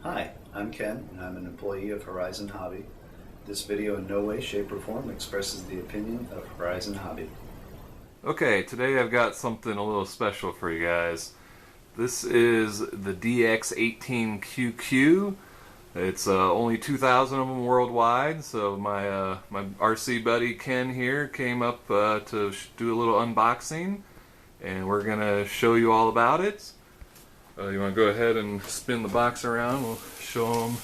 Hi, I'm Ken, and I'm an employee of Horizon Hobby. This video in no way, shape, or form expresses the opinion of Horizon Hobby. Okay, today I've got something a little special for you guys. This is the DX18QQ. It's only 2,000 of them worldwide, so my RC buddy Ken here came up to do a little unboxing, and we're going to show you all about it. You want to go ahead and spin the box around? We'll show them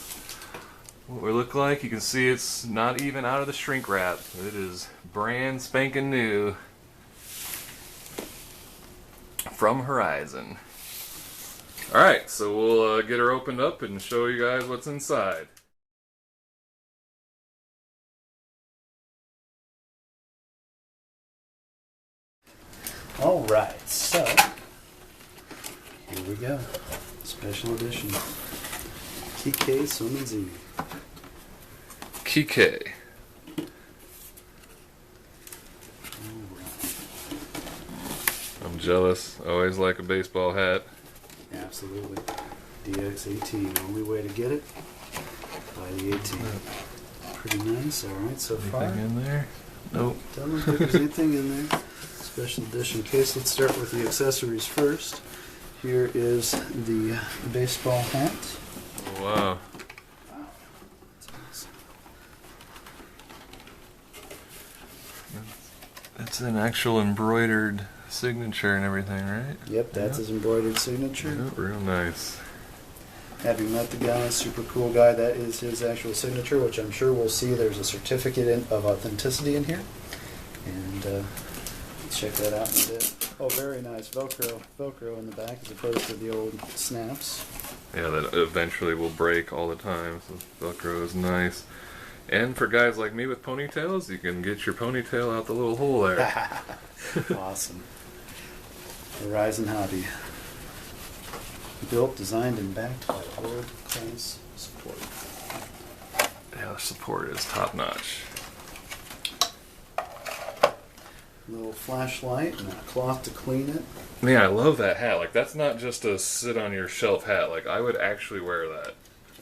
what we look like. You can see it's not even out of the shrink wrap. It is brand spanking new from Horizon. Alright, so we'll get her opened up and show you guys what's inside. Alright, so here we go. Special edition. Quique Somenzini. Quique. I'm jealous. I always like a baseball hat. Absolutely. DX18. Only way to get it, buy the 18. Pretty nice. Alright, so far. Anything in there? Nope. Doesn't look like there's anything in there. Special edition case. Let's start with the accessories first. Here is the baseball hat. Oh, wow. That's an actual embroidered signature and everything, right? Yep, that's his embroidered signature. Yeah, real nice. Having met the guy, super cool guy, that is his actual signature, which I'm sure we'll see there's a certificate of authenticity in here. And let's check that out in a bit. Oh, very nice. Velcro in the back as opposed to the old snaps. Yeah, that eventually will break all the time, so Velcro is nice. And for guys like me with ponytails, you can get your ponytail out the little hole there. Awesome. Horizon Hobby. Built, designed, and backed by world-class support. Yeah, the support is top-notch. Little flashlight and a cloth to clean it. Man, I love that hat. Like, that's not just a sit-on-your-shelf hat. Like, I would actually wear that.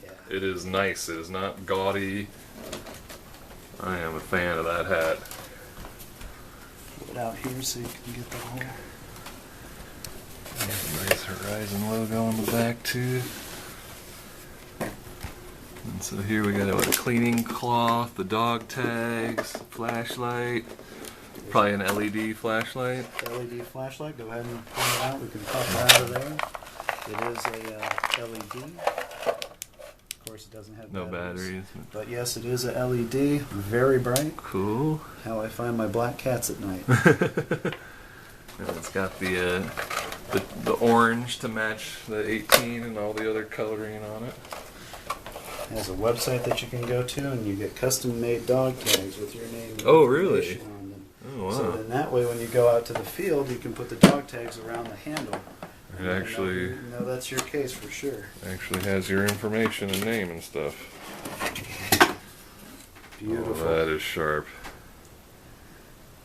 Yeah. It is nice. It is not gaudy. I am a fan of that hat. Put it out here so you can get the whole... Nice Horizon logo on the back too. And so here we got a cleaning cloth, the dog tags, flashlight, probably an LED flashlight. LED flashlight. Go ahead and pull it out. We can pop it out of there. It is a LED. Of course, it doesn't have no batteries. But yes, it is a LED. Very bright. Cool. How I find my black cats at night. And it's got the orange to match the 18 and all the other coloring on it. It has a website that you can go to, and you get custom-made dog tags with your name and oh, really? on them. Oh, wow. So then that way, when you go out to the field, you can put the dog tags around the handle. It actually... No, that's your case for sure. Actually has your information and name and stuff. Beautiful. Oh, that is sharp.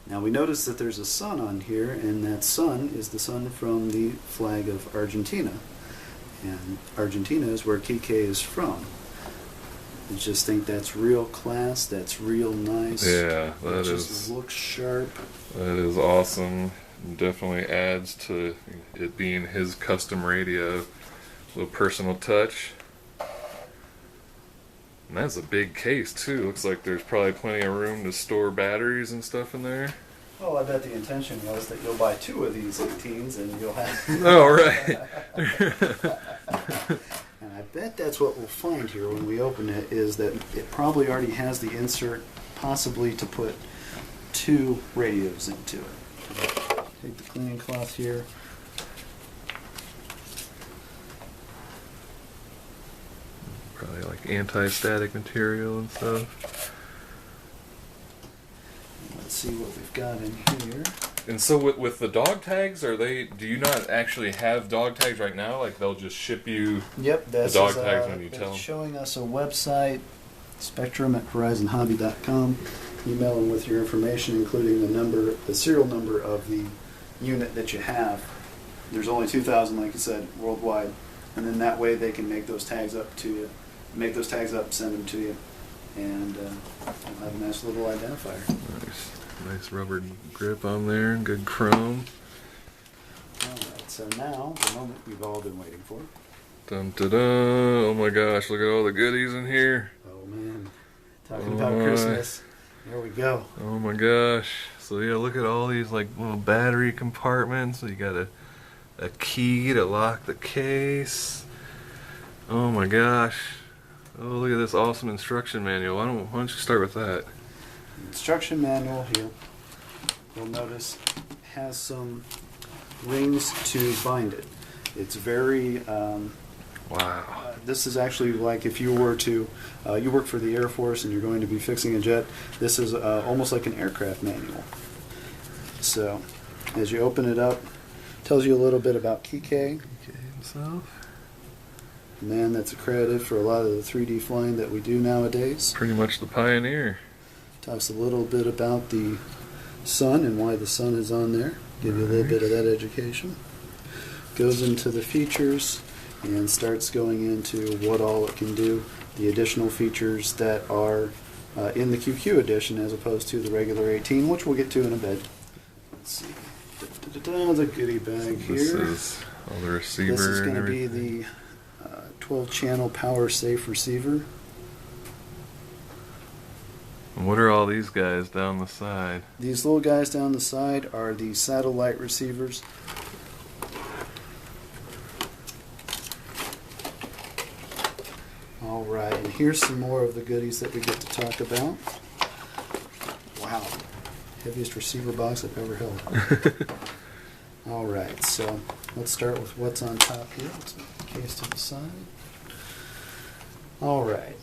Now we notice that there's a sun on here, and that sun is the sun from the flag of Argentina. And Argentina is where Quique is from. I just think that's real class, that's real nice. Yeah, that just looks sharp. That is awesome. Definitely adds to it being his custom radio. A little personal touch. And that's a big case too. Looks like there's probably plenty of room to store batteries and stuff in there. Well, I bet the intention was that you'll buy 2 of these 18s and you'll have... Oh, right. And I bet that's what we'll find here when we open it, is that it probably already has the insert possibly to put 2 radios into it. Take the cleaning cloth here. Probably like anti-static material and stuff. Let's see what we've got in here. And so with the dog tags, do you not actually have dog tags right now? Like they'll just ship you the dog tags when you tell them? Showing us a website, Spektrum at horizonhobby.com. Email them with your information, including the serial number of the unit that you have. There's only 2,000, like you said, worldwide. and then that way they can make those tags up to you, send them to you, and you'll have a nice little identifier. Nice rubber grip on there, good chrome. Alright, so now, the moment we've all been waiting for. Dun dun dun! Oh my gosh, look at all the goodies in here. Oh man, talking about Christmas. There we go. Oh my gosh. So yeah, look at all these like little battery compartments. So you got a key to lock the case. Oh my gosh. Oh, look at this awesome instruction manual. Why don't you start with that? The instruction manual here, you'll notice, has some rings to bind it. It's very wow. This is actually like if you were to you work for the Air Force and you're going to be fixing a jet. This is almost like an aircraft manual. So as you open it up, it tells you a little bit about Quique himself. Man that's accredited for a lot of the 3D flying that we do nowadays. Pretty much the pioneer. Talks a little bit about the sun and why the sun is on there. Give you a little bit of that education. Goes into the features and starts going into what all it can do. The additional features that are in the QQ edition as opposed to the regular 18, which we'll get to in a bit. Let's see. The goodie bag here. This is all the receiver. This is going to and be everything. the 12-channel power safe receiver. And what are all these guys down the side? These little guys down the side are the satellite receivers. Alright, and here's some more of the goodies that we get to talk about. Wow, heaviest receiver box I've ever held. Alright, so let's start with what's on top here. Let's move the case to the side. Alright,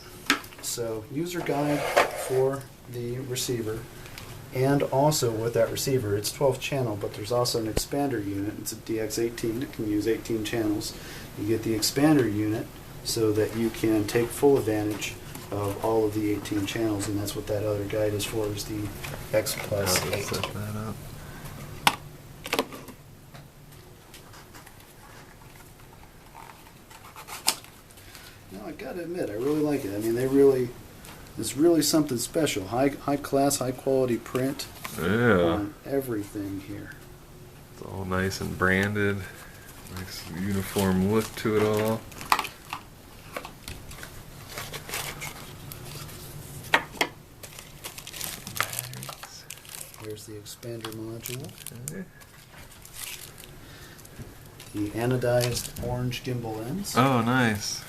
so user guide for the receiver, and also with that receiver, it's 12 channel, but there's also an expander unit. It's a DX18, it can use 18 channels. You get the expander unit so that you can take full advantage of all of the 18 channels, and that's what that other guide is for, is the X Plus 8. Set that up. No, I gotta admit, I really like it. I mean, it's really something special. High class, high quality print on everything here. It's all nice and branded. Nice uniform look to it all. Here's the expander module. Okay. The anodized orange gimbal ends. Oh, nice.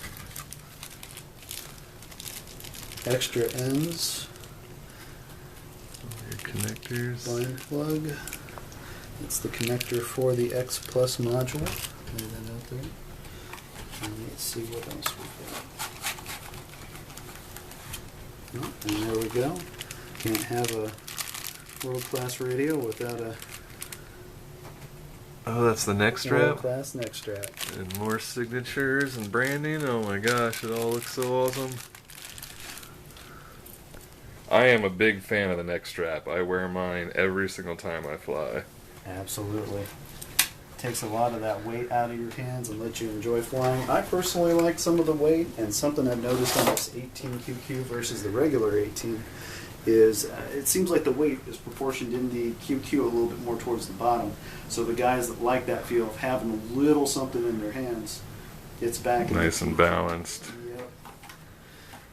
Extra ends. Your connectors. Line plug. It's the connector for the X Plus module. Lay that out there. And let's see what else we've got. Oh, and there we go. Can't have a world-class radio without a Oh, that's the neck strap. world-class neck strap. And more signatures and branding. Oh my gosh, it all looks so awesome. I am a big fan of the neck strap. I wear mine every single time I fly. Absolutely. Takes a lot of that weight out of your hands and lets you enjoy flying. I personally like some of the weight, and something I've noticed on this 18QQ versus the regular 18 is it seems like the weight is proportioned in the QQ a little bit more towards the bottom. So the guys that like that feel of having a little something in their hands, it's back. Nice and balanced. Yep.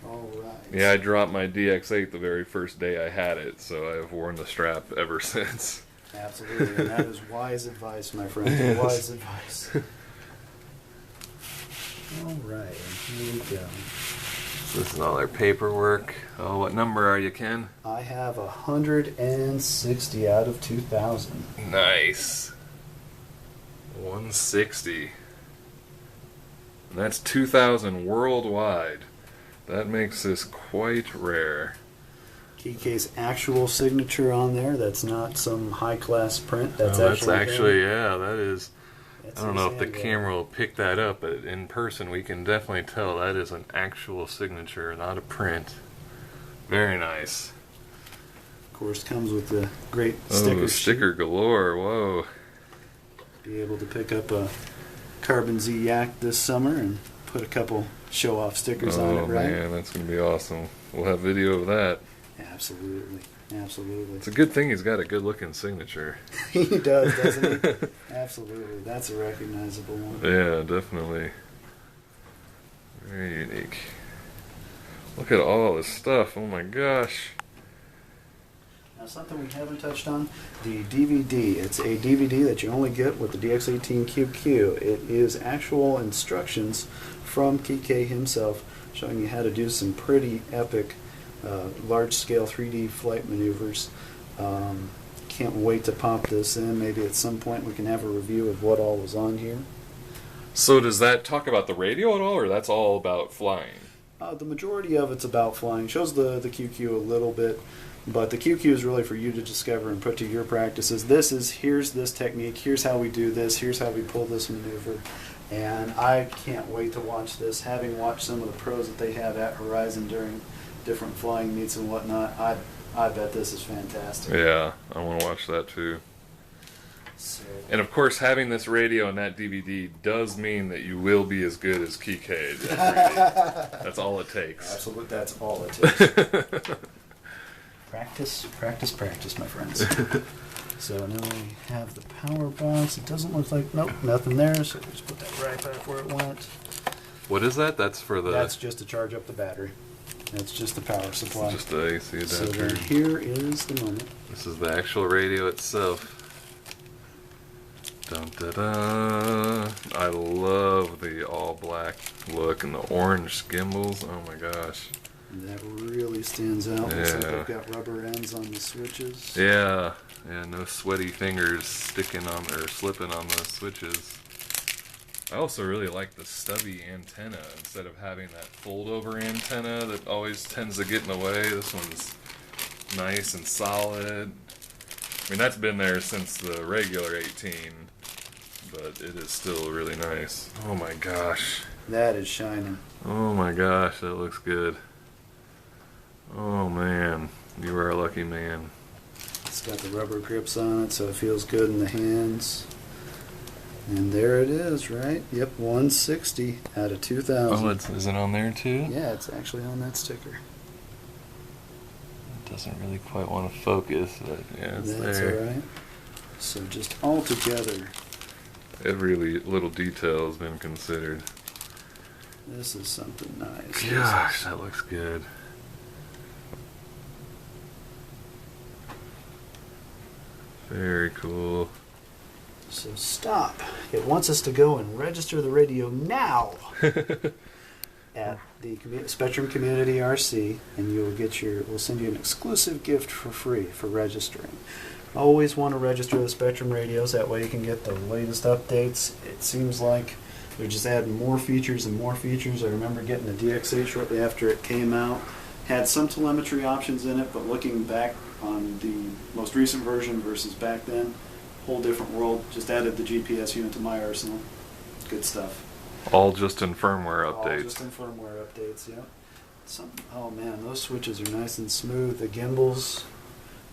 All right. Yeah, I dropped my DX8 the very first day I had it, so I've worn the strap ever since. Absolutely, and that is wise advice, my friend. Yes. Wise advice. All right, here we go. This is all our paperwork. Oh, what number are you, Ken? I have 160 out of 2,000. Nice. 160. And that's 2,000 worldwide. That makes this quite rare. Quique's actual signature on there. That's not some high-class print. That's actually, yeah, that is. That's I don't know if the handwriting. camera will pick that up, but in person we can definitely tell that is an actual signature, not a print. Very nice. Of course, comes with the great sticker. Oh, sticker galore, whoa. Be able to pick up a Carbon Z Yak this summer and put a couple show-off stickers on it, right? Oh man, that's going to be awesome. We'll have video of that. Absolutely. Absolutely. It's a good thing he's got a good-looking signature. He does, doesn't he? Absolutely. That's a recognizable one. Yeah, definitely. Very unique. Look at all this stuff. Oh my gosh. Now, something we haven't touched on, the DVD. It's a DVD that you only get with the DX18QQ. It is actual instructions from Quique himself showing you how to do some pretty epic large-scale 3D flight maneuvers. Can't wait to pop this in. Maybe at some point we can have a review of what all was on here. So does that talk about the radio at all, or that's all about flying? The majority of it's about flying. Shows the QQ a little bit, but the QQ is really for you to discover and put to your practices. Here's this technique, here's how we do this, here's how we pull this maneuver. And I can't wait to watch this. Having watched some of the pros that they have at Horizon during different flying meets and whatnot, I bet this is fantastic. Yeah, I want to watch that too. So, And of course, having this radio and that DVD does mean that you will be as good as Quique. That's all it takes. absolutely, that's all it takes. Practice, practice, practice, my friends. So now we have the power box. It doesn't look like, nope, nothing there, so just put that right back where it went. What is that? That's for the... That's just to charge up the battery. That's just the power supply. just the AC So adapter. then here is the moment. This is the actual radio itself. Dun, da, da. I love the all black look and the orange gimbals. Oh my gosh. That really stands out. Looks like Yeah. they've got rubber ends on the switches. Yeah, no sweaty fingers sticking on or slipping on the switches. I also really like the stubby antenna instead of having that fold-over antenna that always tends to get in the way. This one's nice and solid. I mean, that's been there since the regular 18, but it is still really nice. Oh my gosh. That is shining. Oh my gosh, that looks good. Oh man, you are a lucky man. It's got the rubber grips on it, so it feels good in the hands. And there it is, right? Yep, 160 out of 2,000. Oh, is it on there too? Yeah, it's actually on that sticker. It doesn't really quite want to focus, but yeah, it's That's there. alright. So just all together, Every little detail has been considered. this is something nice. Gosh, that looks good. Very cool. So stop. It wants us to go and register the radio now at the Spektrum Community RC, and you'll get we'll send you an exclusive gift for free for registering. Always want to register the Spektrum radios, that way you can get the latest updates. It seems like they're just adding more features and more features. I remember getting the DX8 shortly after it came out. Had some telemetry options in it, but looking back on the most recent version versus back then, whole different world. Just added the GPS unit to my arsenal. Good stuff. All just in firmware All updates. just in firmware updates, yeah. Oh man, those switches are nice and smooth. The gimbals,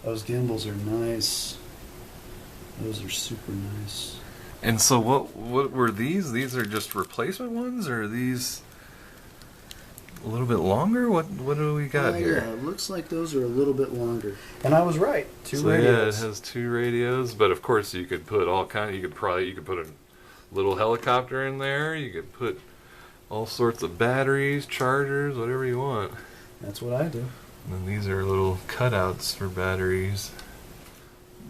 those gimbals are nice. Those are super nice. And so what were these? These are just replacement ones, or are these a little bit longer? What do we got here? Yeah, it looks like those are a little bit longer. And I was right. Two So radios. yeah, it has two radios, but of course you could put all kind. You could put a little helicopter in there. You could put all sorts of batteries, chargers, whatever you want. That's what I do. And then these are little cutouts for batteries.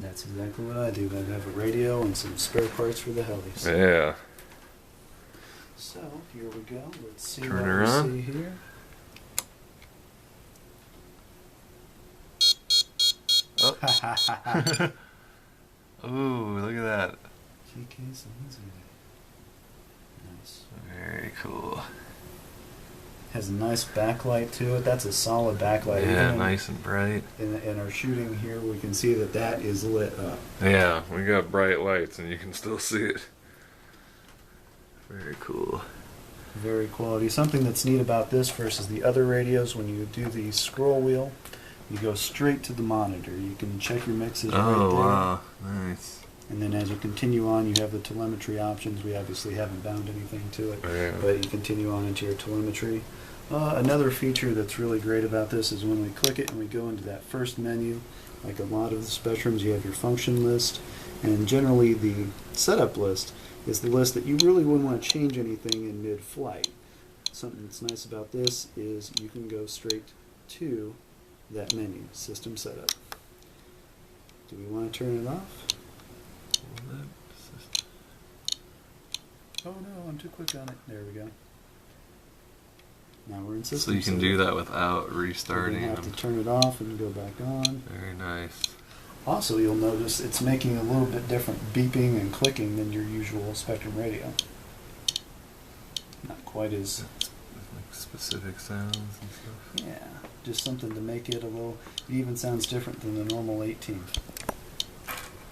That's exactly what I do. I have a radio and some spare parts for the helis. Yeah. So here we go. Let's see Turn what her we on. see here. Oh. Ooh, look at that. Quique Somenzini. Nice. Very cool. Has a nice backlight to it. That's a solid backlight. Yeah, Even nice and bright. in our shooting here, we can see that that is lit up. Yeah, we got bright lights and you can still see it. Very cool. Very quality. Something that's neat about this versus the other radios, when you do the scroll wheel, you go straight to the monitor. You can check your mixes right there. Oh, wow. Nice. And then as you continue on, you have the telemetry options. We obviously haven't bound anything to it, but you continue on into your telemetry. Another feature that's really great about this is when we click it and we go into that first menu, like a lot of the Spektrums, you have your function list, and generally the setup list is the list that you really wouldn't want to change anything in mid-flight. Something that's nice about this is you can go straight to that menu, System Setup. Do we want to turn it off? Oh no, I'm too quick on it. There we go. Now we're in System So you can Setup. do that without restarting. You have to turn it off and go back on. Very nice. Also, you'll notice it's making a little bit different beeping and clicking than your usual Spektrum radio. Not quite as... like specific sounds and stuff. Yeah, just something to make it a little... It even sounds different than the normal 18.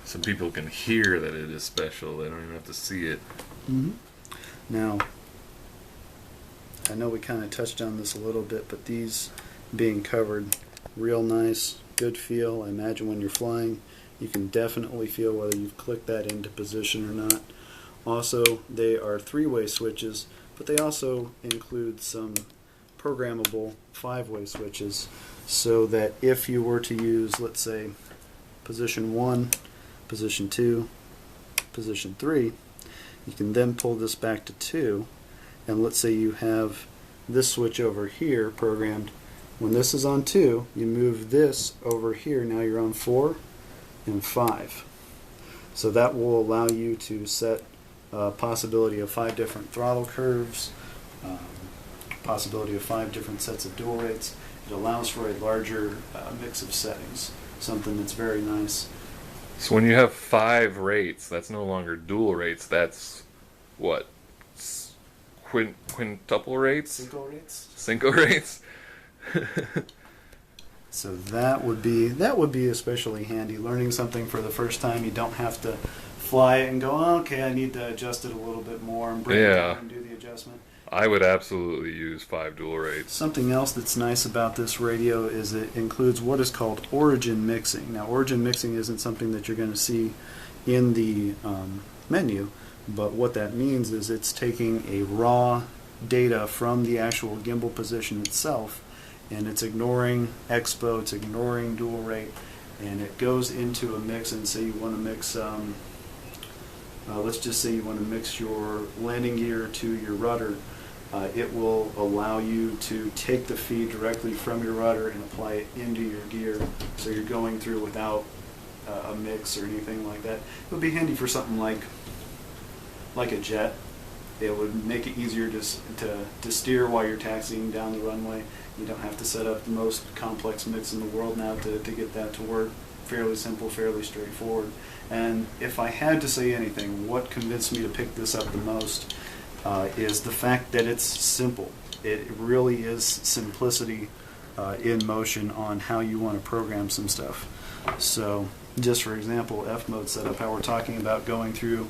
So people can hear that it is special. They don't even have to see it. Mm-hmm. Now, I know we kind of touched on this a little bit, but these being covered, real nice, good feel. I imagine when you're flying, you can definitely feel whether you've clicked that into position or not. Also, they are three-way switches, but they also include some programmable five-way switches, so that if you were to use, let's say, position 1, position 2, position 3, you can then pull this back to 2, and let's say you have this switch over here programmed. When this is on 2, you move this over here, now you're on 4 and 5. So that will allow you to set a possibility of 5 different throttle curves, possibility of 5 different sets of dual rates. It allows for a larger mix of settings, something that's very nice. So when you have 5 rates, that's no longer dual rates. That's what? Quintuple rates? Cinco rates? Cinco rates? So that would be especially handy. Learning something for the first time, you don't have to fly it and go, oh, okay, I need to adjust it a little bit more and bring it down and do the adjustment. I would absolutely use 5 dual rates. Something else that's nice about this radio is it includes what is called origin mixing. Now, origin mixing isn't something that you're going to see in the menu, but what that means is it's taking a raw data from the actual gimbal position itself, and it's ignoring expo, it's ignoring dual rate, and it goes into a mix. And say you want to mix, let's just say you want to mix your landing gear to your rudder. It will allow you to take the feed directly from your rudder and apply it into your gear, so you're going through without a mix or anything like that. It would be handy for something like a jet. It would make it easier to steer while you're taxiing down the runway. You don't have to set up the most complex mix in the world now to get that to work. Fairly simple, fairly straightforward. And if I had to say anything, what convinced me to pick this up the most is the fact that it's simple. It really is simplicity in motion on how you want to program some stuff. So just for example, F mode setup, how we're talking about going through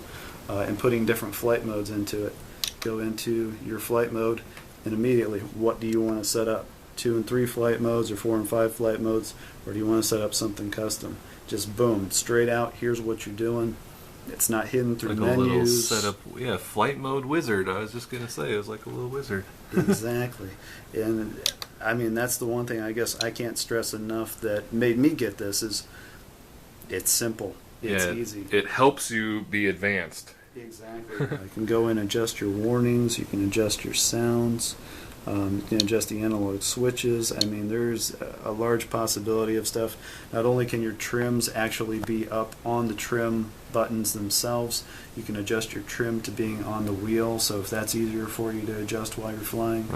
and putting different flight modes into it. Go into your flight mode, and immediately, what do you want to set up? 2 and 3 flight modes, or 4 and 5 flight modes, or do you want to set up something custom? Just boom, straight out, here's what you're doing. It's not hidden through like menus. A little setup, yeah, flight mode wizard. I was just going to say, it was like a little wizard. Exactly. And I mean, that's the one thing I guess I can't stress enough that made me get this is it's simple. It's easy. It helps you be advanced. Exactly. You can go in and adjust your warnings, you can adjust your sounds, you can adjust the analog switches. I mean, there's a large possibility of stuff. Not only can your trims actually be up on the trim buttons themselves, you can adjust your trim to being on the wheel, so if that's easier for you to adjust while you're flying.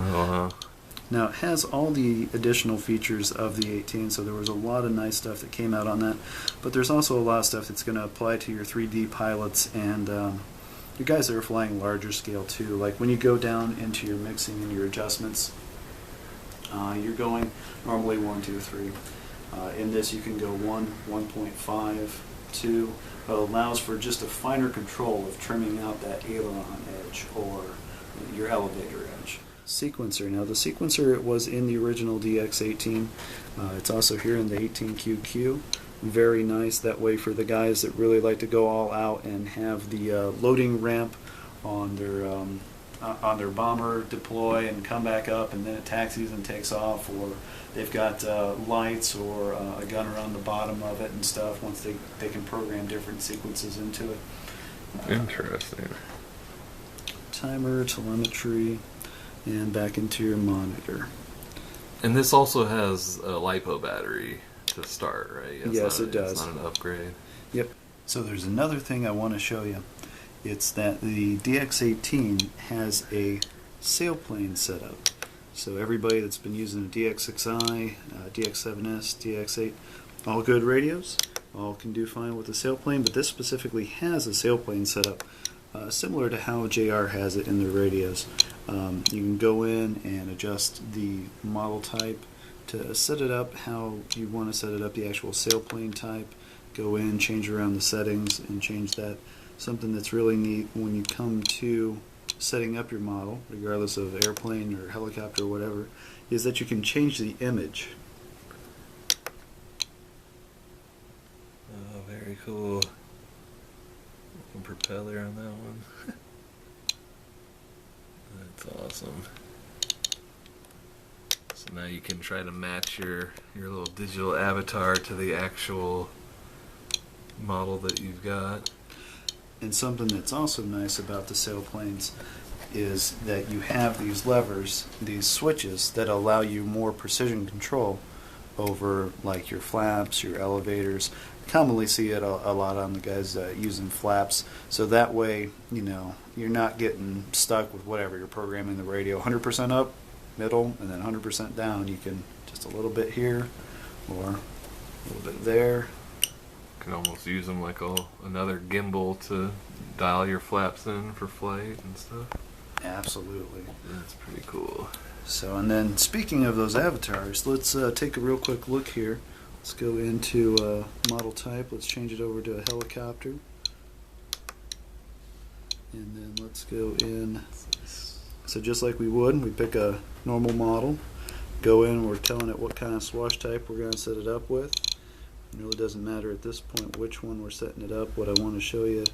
Now, it has all the additional features of the 18, so there was a lot of nice stuff that came out on that, but there's also a lot of stuff that's going to apply to your 3D pilots and you guys that are flying larger scale too. Like when you go down into your mixing and your adjustments, you're going normally 1, 2, 3. In this you can go 1, 1.5, 2. It allows for just a finer control of trimming out that aileron edge or your elevator edge. Sequencer. Now the sequencer was in the original DX18. It's also here in the 18QQ. very nice that way for the guys that really like to go all out and have the loading ramp on their bomber deploy and come back up, and then it taxis and takes off, or they've got lights or a gun around the bottom of it and stuff. Once they can program different sequences into it. Interesting. Timer, telemetry, and back into your monitor. And this also has a Lipo battery to start, right? Yes, it does. It's not an upgrade. Yep. So there's another thing I want to show you. It's that the DX18 has a Sailplane setup. So everybody that's been using a DX6i, DX7S, DX8, all good radios, all can do fine with the Sailplane, but this specifically has a Sailplane setup, similar to how JR has it in their radios. You can go in and adjust the model type to set it up how you want to set it up, the actual Sailplane type. Go in, change around the settings, and change that. Something that's really neat when you come to setting up your model, regardless of airplane or helicopter or whatever, is that you can change the image. Oh, very cool. Propeller on that one. That's awesome. So now you can try to match your little digital avatar to the actual model that you've got. And something that's also nice about the sailplanes is that you have these levers, these switches that allow you more precision control over like your flaps, your elevators. Commonly see it a lot on the guys using flaps, so that way, you know, you're not getting stuck with whatever you're programming the radio 100% up, middle, and then 100% down. You can just a little bit here or a little bit there. Can almost use them like another gimbal to dial your flaps in for flight and stuff. Absolutely. That's pretty cool. So, and then speaking of those avatars, let's take a real quick look here. Let's go into model type. Let's change it over to a helicopter. And then let's go in. So just like we would, we pick a normal model. Go in, we're telling it what kind of swash type we're going to set it up with. It really doesn't matter at this point which one we're setting it up. What I want to show you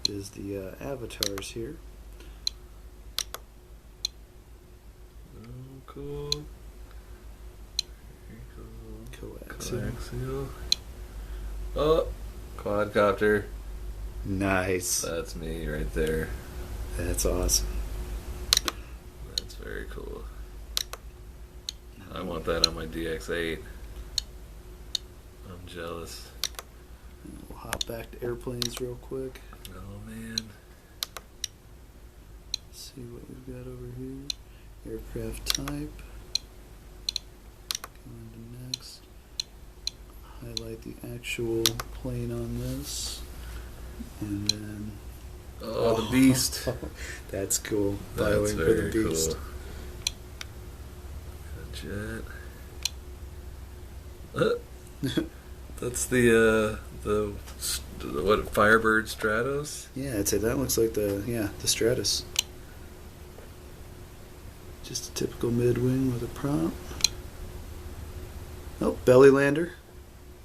is the avatars here. Oh, cool. Coaxial. Oh, quadcopter. Nice. That's me right there. That's awesome. That's very cool. I want that on my DX8. I'm jealous. We'll hop back to airplanes real quick. Oh man. See what we've got over here. Aircraft type. Go into next. Highlight the actual plane on this. And then... Oh, the Beast. That's cool. That's Bioing for the very Beast. Cool. Jet. That's the what, Firebird Stratos? Yeah, I'd say that looks like the Stratus. Just a typical mid-wing with a prop. Oh, belly lander.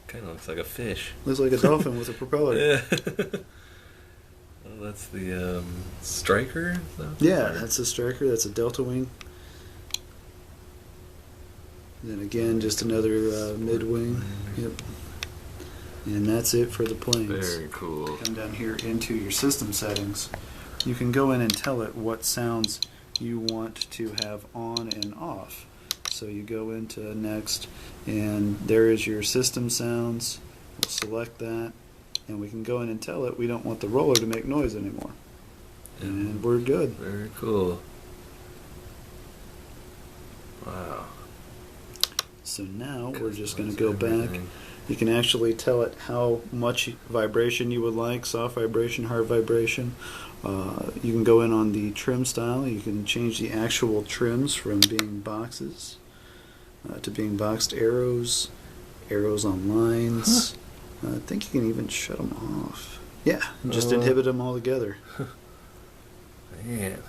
Kind of looks like a fish. Looks like a dolphin with a propeller. Yeah. Well, that's the Striker? Is that Yeah, that's a Striker. That's a Delta Wing. And then again, just another mid-wing. Yep. And that's it for the planes. Very cool. Come down here into your system settings. You can go in and tell it what sounds you want to have on and off. So you go into next, and there is your system sounds. We'll select that, and we can go in and tell it we don't want the roller to make noise anymore. And we're good. Very cool. Wow. So now we're just going to go back. You can actually tell it how much vibration you would like, soft vibration, hard vibration. You can go in on the trim style. You can change the actual trims from being boxes to being boxed arrows, arrows on lines. I think you can even shut them off. Yeah, just inhibit them altogether. Man.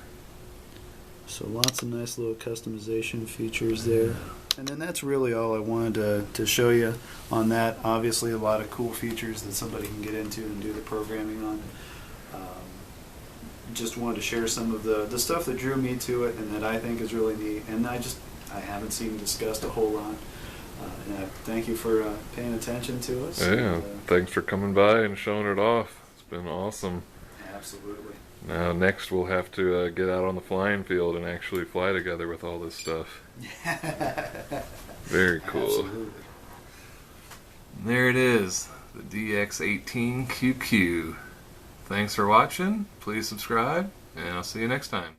So lots of nice little customization features there. And then that's really all I wanted to show you on that. Obviously, a lot of cool features that somebody can get into and do the programming on. Just wanted to share some of the stuff that drew me to it and that I think is really neat. And I haven't seen discussed a whole lot. And I thank you for paying attention to us. Yeah, And, thanks for coming by and showing it off. It's been awesome. absolutely. Now next we'll have to get out on the flying field and actually fly together with all this stuff. Very cool. Absolutely. There it is, the DX18QQ. Thanks for watching. Please subscribe, and I'll see you next time.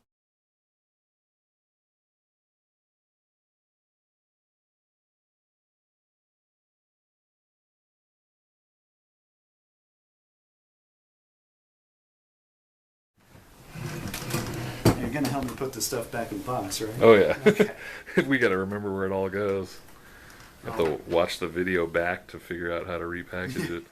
You're going to help me put the stuff back in the box, right? Oh yeah. Okay. We gotta remember where it all goes. Have to watch the video back to figure out how to repackage it.